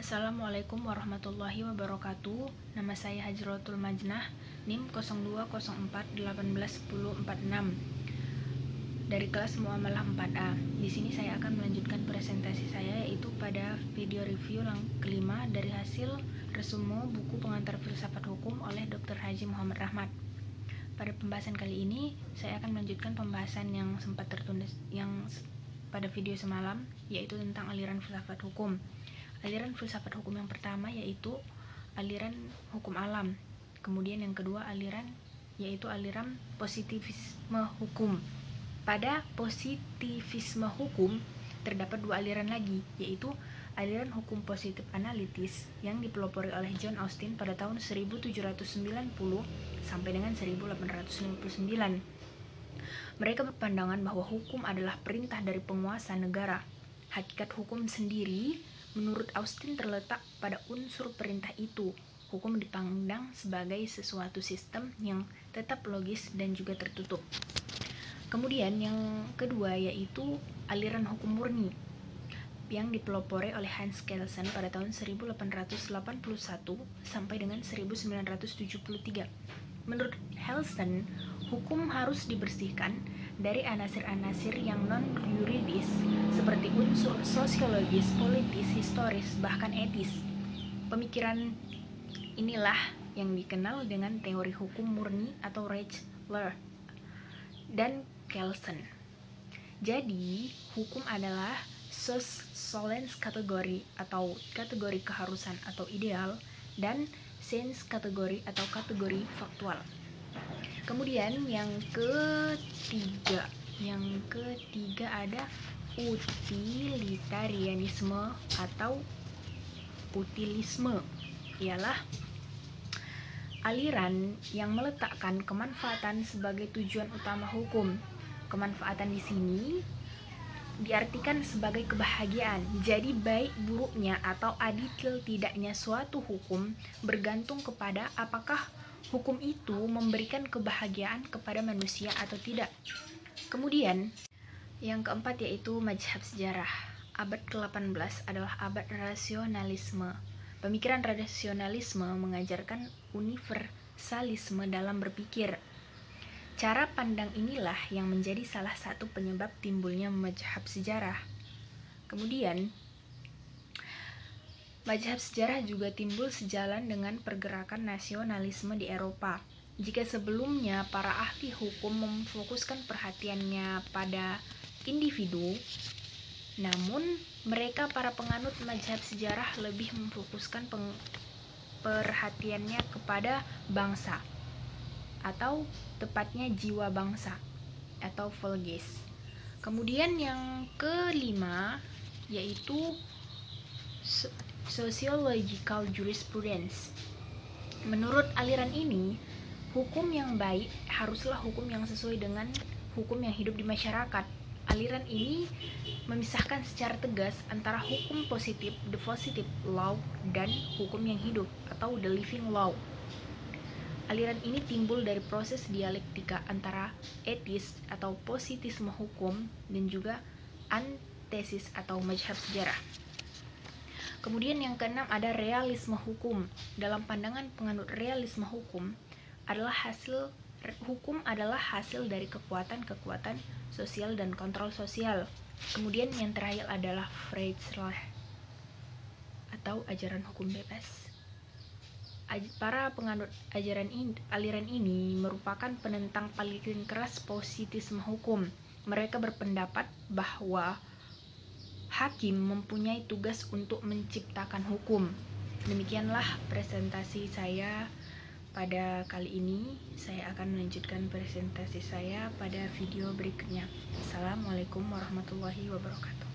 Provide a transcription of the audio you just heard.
Assalamualaikum warahmatullahi wabarakatuh. Nama saya Hajratul Majnah, NIM 0204181046 dari kelas Muamalah 4A. Di sini saya akan melanjutkan presentasi saya, yaitu pada video review yang kelima dari hasil resume buku pengantar filsafat hukum oleh Dr. Haji Muhammad Rahmat. Pada pembahasan kali ini, saya akan melanjutkan pembahasan yang sempat tertunda pada video semalam, yaitu tentang aliran filsafat hukum. Aliran filsafat hukum yang pertama yaitu aliran hukum alam. Kemudian yang kedua yaitu aliran positivisme hukum. Pada positivisme hukum terdapat dua aliran lagi, yaitu aliran hukum positif analitis yang dipelopori oleh John Austin pada tahun 1790 sampai dengan 1859. Mereka berpandangan bahwa hukum adalah perintah dari penguasa negara. Hakikat hukum sendiri menurut Austin terletak pada unsur perintah itu. Hukum dipandang sebagai sesuatu sistem yang tetap logis dan juga tertutup. Kemudian yang kedua yaitu aliran hukum murni yang dipelopori oleh Hans Kelsen pada tahun 1881 sampai dengan 1973. Menurut Kelsen, hukum harus dibersihkan dari anasir-anasir yang non-yuridis seperti unsur sosiologis, politis, historis, bahkan etis. Pemikiran inilah yang dikenal dengan teori hukum murni atau Reichler dan Kelsen. Jadi, hukum adalah solens kategori atau kategori keharusan atau ideal, dan sens kategori atau kategori faktual. Kemudian yang ketiga ada utilitarianisme atau utilisme, ialah aliran yang meletakkan kemanfaatan sebagai tujuan utama hukum. Kemanfaatan di sini diartikan sebagai kebahagiaan. Jadi baik buruknya atau adil tidaknya suatu hukum bergantung kepada apakah hukum itu memberikan kebahagiaan kepada manusia atau tidak. Kemudian yang keempat yaitu mazhab sejarah. Abad ke-18 adalah abad rasionalisme. Pemikiran rasionalisme mengajarkan universalisme dalam berpikir. Cara pandang inilah yang menjadi salah satu penyebab timbulnya mazhab sejarah. Kemudian mazhab sejarah juga timbul sejalan dengan pergerakan nasionalisme di Eropa. Jika sebelumnya para ahli hukum memfokuskan perhatiannya pada individu, namun mereka para penganut mazhab sejarah lebih memfokuskan perhatiannya kepada bangsa, atau tepatnya jiwa bangsa atau volges. Kemudian yang kelima yaitu sociological jurisprudence. Menurut aliran ini, hukum yang baik haruslah hukum yang sesuai dengan hukum yang hidup di masyarakat. Aliran ini memisahkan secara tegas antara hukum positif, the positive law, dan hukum yang hidup atau the living law. Aliran ini timbul dari proses dialektika antara etis atau positisme hukum dan juga antesis atau mazhab sejarah. Kemudian yang keenam ada realisme hukum. Dalam pandangan penganut realisme hukum adalah hasil dari kekuatan-kekuatan sosial dan kontrol sosial. Kemudian yang terakhir adalah Freiheitsrecht atau ajaran hukum bebas. Para penganut aliran ini merupakan penentang paling keras positisme hukum. Mereka berpendapat bahwa hakim mempunyai tugas untuk menciptakan hukum. Demikianlah presentasi saya pada kali ini. Saya akan melanjutkan presentasi saya pada video berikutnya. Assalamualaikum warahmatullahi wabarakatuh.